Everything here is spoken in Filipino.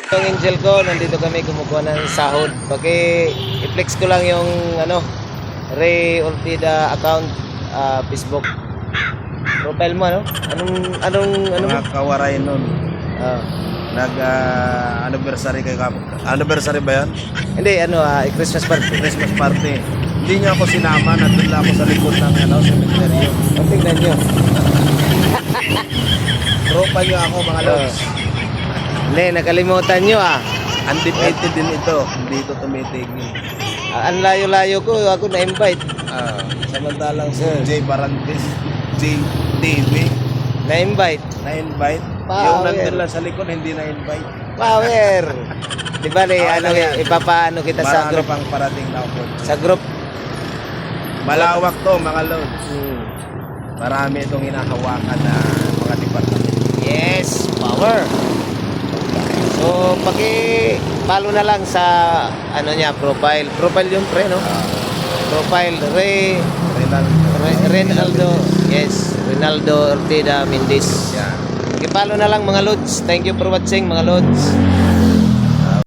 Yung angel ko, nandito kami kumukuha ng sahod. I-flex ko lang yung Ray Ortida account, Facebook profile mo, ano? Ano Mga kawaray nun. Ah. Nag-anniversary kayo kapag. Anniversary ba yan? Hindi, Christmas party. Christmas party. Hindi niyo ako sinama. Nandun lang ako sa likod ng cemetery. O, tingnan nyo. Tropa niyo ako mga lods. Hindi, nakalimutan nyo Undefeated din ito. Hindi ito tumitigil. Ang layo-layo ko, ako na-invite. Samantalang si Jay Barantes, Jay TV, Na-invite. na-invite. Power. Yung nandun lang sa likod, hindi na-invite. Power! Di ba, Okay, ipapaano kita sa Marami group? pang parating na ako. Sa group. Malawak to mga lods. Hmm. Marami itong hinahawakan na mga department. Yes, power. So, paki-follow na lang sa profile. Profile yung pre, no? Profile Ray Renaldo. Yes, Renaldo Ortida Mendez. Yan. Paki-follow na lang mga lods. Thank you for watching mga lods.